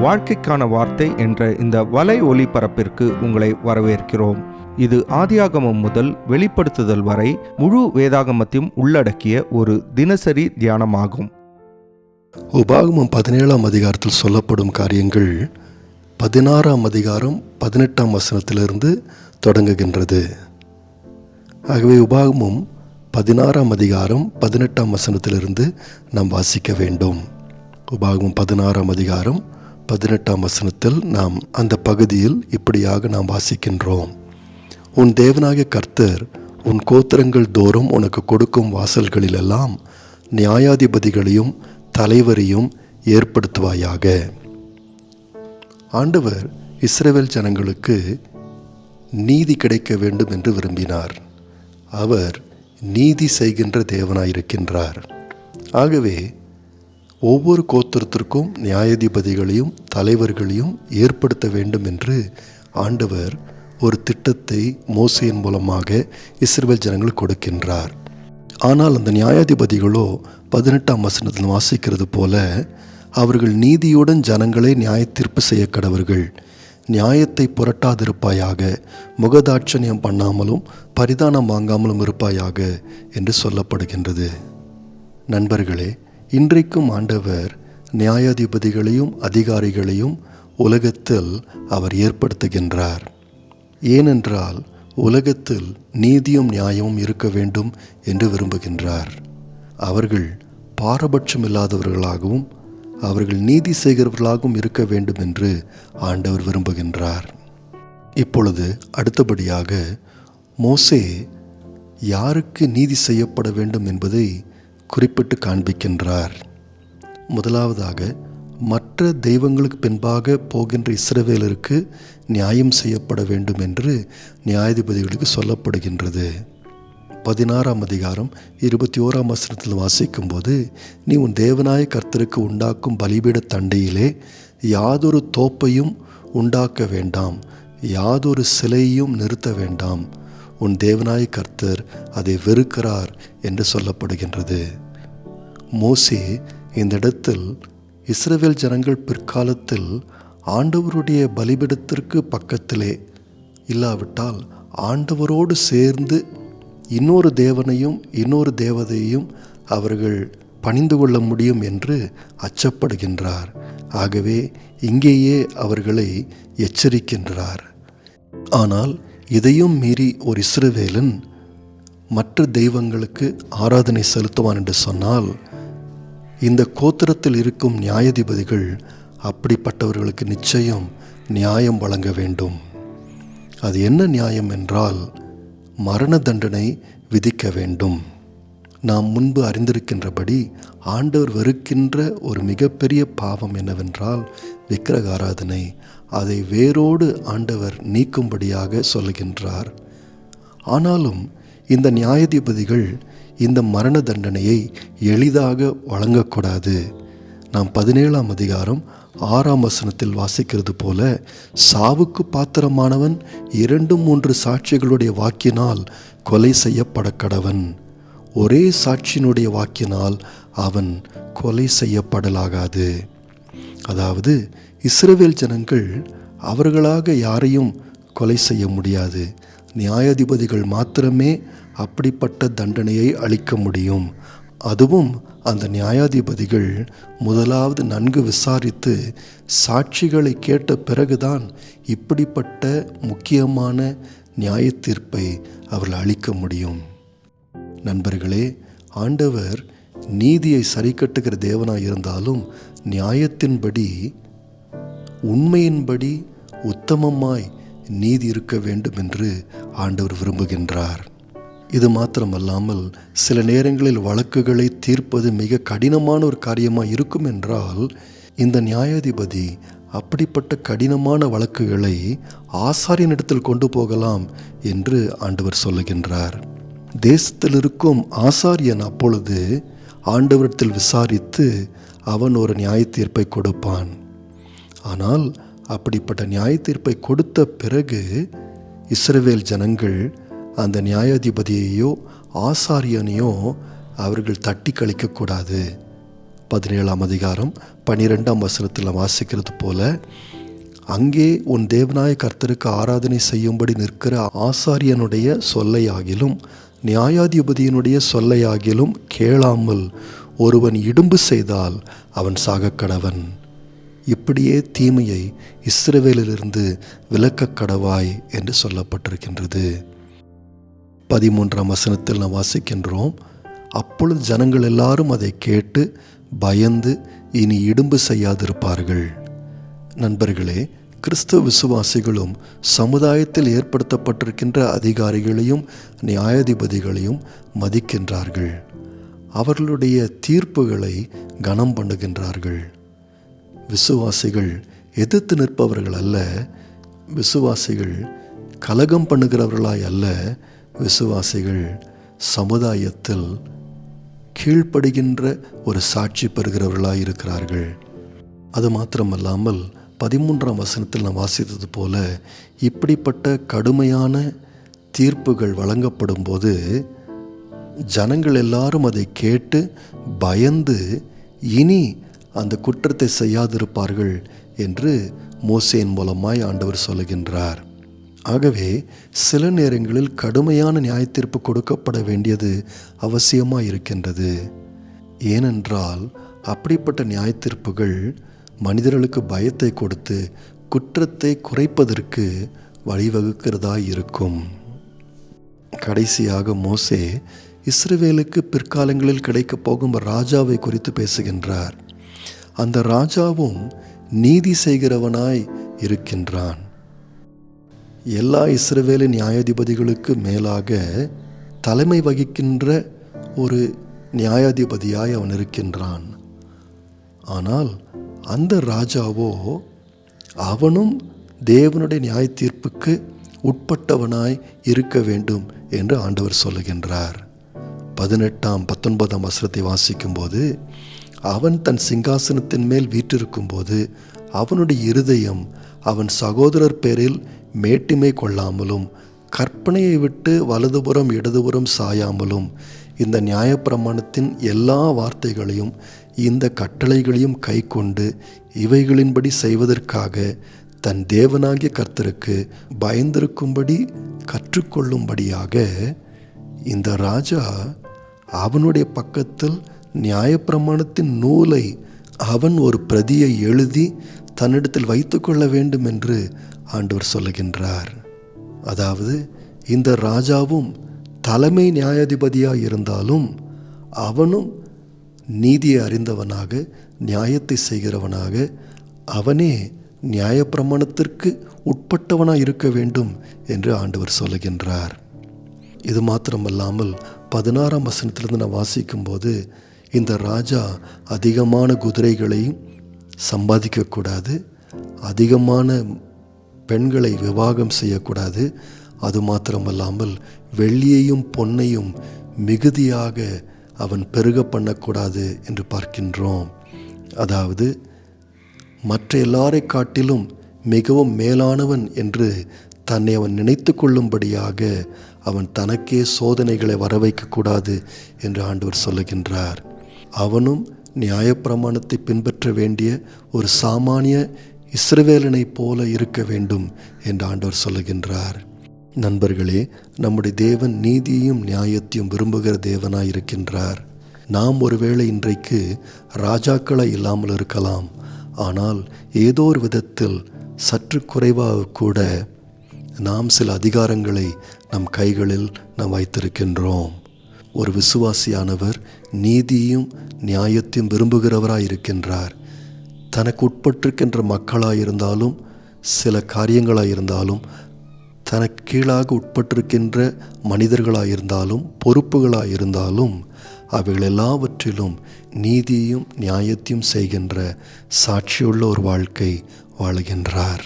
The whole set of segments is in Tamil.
வாழ்க்கைக்கான வார்த்தை என்ற இந்த வலை ஒளிபரப்பிற்கு உங்களை வரவேற்கிறோம். இது ஆதியாகமம் முதல் வெளிப்படுத்துதல் வரை முழு வேதாகமத்தையும் உள்ளடக்கிய ஒரு தினசரி தியானமாகும். உபாகமம் 17ஆம் அதிகாரத்தில் சொல்லப்படும் காரியங்கள் 16ஆம் அதிகாரம் 18ஆம் வசனத்திலிருந்து தொடங்குகின்றது. ஆகவே உபாகமம் 16ஆம் அதிகாரம் 18ஆம் வசனத்திலிருந்து நாம் வாசிக்க வேண்டும். உபாகமம் 16ஆம் அதிகாரம் 18ஆம் வசனத்தில் நாம் அந்த பகுதியில் இப்படியாக நாம் வாசிக்கின்றோம். உன் தேவனாகிய கர்த்தர் உன் கோத்திரங்கள் தோறும் உனக்கு கொடுக்கும் வாசல்களிலெல்லாம் நியாயாதிபதிகளையும் தலைவரையும் ஏற்படுத்துவாயாக. ஆண்டவர் இஸ்ரவேல் ஜனங்களுக்கு நீதி கிடைக்க வேண்டும் என்று விரும்பினார். அவர் நீதி செய்கின்ற தேவனாயிருக்கின்றார். ஆகவே ஒவ்வொரு கோத்திரத்திற்கும் நியாயாதிபதிகளையும் தலைவர்களையும் ஏற்படுத்த வேண்டும் என்று ஆண்டவர் ஒரு திட்டத்தை மோசேயின் மூலமாக இஸ்ரவேல் ஜனங்கள் கொடுக்கின்றார். ஆனால் அந்த நியாயாதிபதிகளோ 18ஆம் வசனத்தில் வாசிக்கிறது போல அவர்கள் நீதியுடன் ஜனங்களை நியாயத்தீர்ப்பு செய்ய கடவர்கள், நியாயத்தை புரட்டாதிருப்பாயாக, முகதாட்சணியம் பண்ணாமலும் பரிதானம் வாங்காமலும் இருப்பாயாக என்று சொல்லப்படுகின்றது. நண்பர்களே, இன்றைக்கும் ஆண்டவர் நியாயாதிபதிகளையும் அதிகாரிகளையும் உலகத்தில் அவர் ஏற்படுத்துகின்றார். ஏனென்றால் உலகத்தில் நீதியும் நியாயமும் இருக்க வேண்டும் என்று விரும்புகின்றார். அவர்கள் பாரபட்சம் இல்லாதவர்களாகவும் அவர்கள் நீதி செய்கிறவர்களாகவும் இருக்க வேண்டும் என்று ஆண்டவர் விரும்புகின்றார். இப்பொழுது அடுத்தபடியாக மோசே யாருக்கு நீதி செய்யப்பட வேண்டும் என்பதை குறிப்பிட்டு காண்பிக்கின்றார். முதலாவதாக மற்ற தெய்வங்களுக்கு பின்பாக போகின்ற இஸ்ரவேலருக்கு நியாயம் செய்யப்பட வேண்டும் என்று நியாயாதிபதிகளுக்கு சொல்லப்படுகின்றது. 16ஆம் அதிகாரம் 21ஆம் வசனத்தில் வாசிக்கும்போது, நீ உன் தேவனாய கர்த்தருக்கு உண்டாக்கும் பலிபீட தண்டையிலே யாதொரு தோப்பையும் உண்டாக்க வேண்டாம், யாதொரு சிலையையும் நிறுத்த வேண்டாம், உன் தேவனாய கர்த்தர் அதை வெறுக்கிறார் என்று சொல்லப்படுகின்றது. மோசே இந்த இடத்தில் இஸ்ரவேல் ஜனங்கள் பிற்காலத்தில் ஆண்டவருடைய பலிபீடத்திற்கு பக்கத்திலே இல்லாவிட்டால் ஆண்டவரோடு சேர்ந்து இன்னொரு தேவனையும் இன்னொரு தேவதையையும் அவர்கள் பணிந்து கொள்ள முடியும் என்று அச்சப்படுகின்றார். ஆகவே இங்கேயே அவர்களை எச்சரிக்கின்றார். ஆனால் இதையும் மீறி ஒரு இஸ்ரவேலன் மற்ற தெய்வங்களுக்கு ஆராதனை செலுத்துவான் என்று சொன்னால் இந்த கோத்திரத்தில் இருக்கும் நியாயாதிபதிகள் அப்படிப்பட்டவர்களுக்கு நிச்சயம் நியாயம் வழங்க வேண்டும். அது என்ன நியாயம் என்றால் மரண தண்டனை விதிக்க வேண்டும். நாம் முன்பு அறிந்திருக்கின்றபடி ஆண்டவர் வெறுக்கின்ற ஒரு மிகப்பெரிய பாவம் என்னவென்றால் விக்கிரக ஆராதனை. அதை வேரோடு ஆண்டவர் நீக்கும்படியாக சொல்லுகின்றார். ஆனாலும் இந்த நியாயாதிபதிகள் இந்த மரண தண்டனையை எளிதாக வழங்கக்கூடாது. நாம் 17ஆம் அதிகாரம் 6ஆம் வசனத்தில் வாசிக்கிறது போல, சாவுக்கு பாத்திரமானவன் 2-3 சாட்சிகளுடைய வாக்கினால் கொலை செய்யப்பட கடவன், ஒரே சாட்சியினுடைய வாக்கினால் அவன் கொலை செய்யப்படலாகாது. அதாவது இஸ்ரவேல் ஜனங்கள் அவர்களாக யாரையும் கொலை செய்ய முடியாது. நியாயாதிபதிகள் மாத்திரமே அப்படிப்பட்ட தண்டனையை அளிக்க முடியும். அதுவும் அந்த நியாயாதிபதிகள் முதலாவது நன்கு விசாரித்து சாட்சிகளை கேட்ட பிறகுதான் இப்படிப்பட்ட முக்கியமான நியாய தீர்ப்பை அவர்கள் அளிக்க முடியும். நண்பர்களே, ஆண்டவர் நீதியை சரி கட்டுகிற தேவனாய் இருந்தாலும் நியாயத்தின்படி உண்மையின்படி உத்தமமாய் நீதி இருக்க வேண்டும் என்று ஆண்டவர் விரும்புகின்றார். இது மாத்திரமல்லாமல் சில நேரங்களில் வழக்குகளை தீர்ப்பது மிக கடினமான ஒரு காரியமாக இருக்கும் என்றால் இந்த நியாயாதிபதி அப்படிப்பட்ட கடினமான வழக்குகளை ஆசாரியனிடத்தில் கொண்டு போகலாம் என்று ஆண்டவர் சொல்லுகின்றார். தேசத்தில் இருக்கும் ஆசாரியன் அப்பொழுது ஆண்டவரிடத்தில் விசாரித்து அவன் ஒரு நியாய தீர்ப்பை கொடுப்பான். ஆனால் அப்படிப்பட்ட நியாய தீர்ப்பை கொடுத்த பிறகு இஸ்ரவேல் ஜனங்கள் அந்த நியாயாதிபதியையோ ஆசாரியனையோ அவர்கள் தட்டி கழிக்கக்கூடாது. 17ஆம் அதிகாரம் 12ஆம் வசனத்தில் வாசிக்கிறது போல, அங்கே உன் தேவனாய கர்த்தருக்கு ஆராதனை செய்யும்படி நிற்கிற ஆசாரியனுடைய சொல்லையாகிலும் நியாயாதிபதியினுடைய சொல்லையாகிலும் கேளாமல் ஒருவன் இடும்பு செய்தால் அவன் சாகக்கடவன். இப்படியே தீமையை இஸ்ரவேலிலிருந்து விலக்கக் கடவாய் என்று சொல்லப்பட்டிருக்கின்றது. 13ஆம் வசனத்தில் நாம் வாசிக்கின்றோம், அப்பொழுது ஜனங்கள் எல்லாரும் அதை கேட்டு பயந்து இனி இடும்பு செய்யாதிருப்பார்கள். நண்பர்களே, கிறிஸ்தவ விசுவாசிகளும் சமுதாயத்தில் ஏற்படுத்தப்பட்டிருக்கின்ற அதிகாரிகளையும் நியாயாதிபதிகளையும் மதிக்கின்றார்கள். அவர்களுடைய தீர்ப்புகளை கனம் பண்ணுகின்றார்கள். விசுவாசிகள் எதிர்த்து நிற்பவர்கள் அல்ல, விசுவாசிகள் கலகம் பண்ணுகிறவர்களாய் அல்ல, விசுவாசிகள் சமுதாயத்தில் கீழ்ப்படுகின்ற ஒரு சாட்சி பெறுகிறவர்களாய் இருக்கிறார்கள். அது மாத்திரமல்லாமல் 13ஆம் வசனத்தில் நாம் வாசித்தது போல, இப்படிப்பட்ட கடுமையான தீர்ப்புகள் வழங்கப்படும் போது ஜனங்கள் எல்லாரும் அதை கேட்டு பயந்து இனி அந்த குற்றத்தை செய்யாதிருப்பார்கள் என்று மோசேயின் மூலமாய் ஆண்டவர் சொல்லுகின்றார். ஆகவே சில நேரங்களில் கடுமையான நியாயத்தீர்ப்பு கொடுக்கப்பட வேண்டியது அவசியமாக இருக்கின்றது. ஏனென்றால் அப்படிப்பட்ட நியாயத்தீர்ப்புகள் மனிதர்களுக்கு பயத்தை கொடுத்து குற்றத்தை குறைப்பதற்கு வழிவகுக்கிறதா இருக்கும். கடைசியாக மோசே இஸ்ரவேலுக்கு பிற்காலங்களில் கிடைக்கப் போகும் ராஜாவை குறித்து பேசுகின்றார். அந்த ராஜாவும் நீதி செய்கிறவனாய் இருக்கின்றான். எல்லா இஸ்ரவேலின் நியாயாதிபதிகளுக்கு மேலாக தலைமை வகிக்கின்ற ஒரு நியாயாதிபதியாய் அவன் இருக்கின்றான். ஆனால் அந்த ராஜாவோ அவனும் தேவனுடைய நியாய தீர்ப்புக்கு உட்பட்டவனாய் இருக்க வேண்டும் என்று ஆண்டவர் சொல்லுகின்றார். 18ஆம் 19ஆம் வசனத்தை வாசிக்கும்போது, அவன் தன் சிங்காசனத்தின் மேல் வீற்றிருக்கும்போது அவனுடைய இருதயம் அவன் சகோதரர் பேரில் மேட்டிமை கொள்ளாமலும் கற்பனையை விட்டு வலதுபுறம் இடதுபுறம் சாயாமலும் இந்த நியாயப்பிரமாணத்தின் எல்லா வார்த்தைகளையும் இந்த கட்டளைகளையும் கை கொண்டு இவைகளின்படி செய்வதற்காக தன் தேவனாகிய கர்த்தருக்கு பயந்திருக்கும்படி கற்றுக்கொள்ளும்படியாக இந்த ராஜா அவனுடைய பக்கத்தில் நியாயப்பிரமாணத்தின் நூலை அவன் ஒரு பிரதியை எழுதி தன்னிடத்தில் வைத்து கொள்ள வேண்டும் என்று ஆண்டவர் சொல்லுகின்றார். அதாவது இந்த ராஜாவும் தலைமை நியாயாதிபதியாக இருந்தாலும் அவனும் நீதியை அறிந்தவனாக நியாயத்தை செய்கிறவனாக அவனே நியாயப்பிரமாணத்திற்கு உட்பட்டவனாக இருக்க வேண்டும் என்று ஆண்டவர் சொல்லுகின்றார். இது மாத்திரமல்லாமல் 16ஆம் வசனத்திலிருந்து நான் வாசிக்கும்போது, இந்த ராஜா அதிகமான குதிரைகளையும் சம்பாதிக்கக்கூடாது, அதிகமான பெண்களை விவாகம் செய்யக்கூடாது, அது மாத்திரமல்லாமல் வெள்ளியையும் பொன்னையும் மிகுதியாக அவன் பெருக பண்ணக்கூடாது என்று பார்க்கின்றோம். அதாவது மற்ற எல்லாரை காட்டிலும் மிகவும் மேலானவன் என்று தன்னை அவன் நினைத்து கொள்ளும்படியாக அவன் தனக்கே சோதனைகளை வரவைக்கக்கூடாது என்று ஆண்டவர் சொல்லுகின்றார். அவனும் நியாயப்பிரமாணத்தை பின்பற்ற வேண்டிய ஒரு சாமானிய இஸ்ரவேலனைப் போல இருக்க வேண்டும் என்று ஆண்டவர் சொல்லுகின்றார். நண்பர்களே, நம்முடைய தேவன் நீதியையும் நியாயத்தையும் விரும்புகிற தேவனாய் இருக்கின்றார். நாம் ஒருவேளை இன்றைக்கு ராஜாக்களாய் இல்லாமல் இருக்கலாம், ஆனால் ஏதோ ஒரு விதத்தில் சற்று குறைவாக கூட நாம் சில அதிகாரங்களை நம் கைகளில் நாம் வைத்திருக்கின்றோம். ஒரு விசுவாசியானவர் நீதியும் நியாயத்தையும் விரும்புகிறவராய் இருக்கின்றார். தனக்கு உட்பட்டிருக்கின்ற மக்களாயிருந்தாலும் சில காரியங்களாயிருந்தாலும் தனக்கு கீழாக உட்பட்டிருக்கின்ற மனிதர்களாயிருந்தாலும் பொறுப்புகளாயிருந்தாலும் அவைகள் எல்லாவற்றிலும் நீதியும் நியாயத்தையும் செய்கின்ற சாட்சியுள்ள ஒரு வாழ்க்கை வாழுகின்றார்.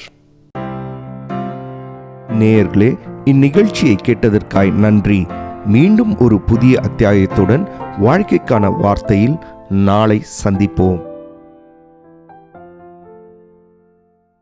நேயர்களே, இந்நிகழ்ச்சியை கேட்டதற்காய் நன்றி. மீண்டும் ஒரு புதிய அத்தியாயத்துடன் வாழ்க்கைக்கான வார்த்தையில் நாளை சந்திப்போம்.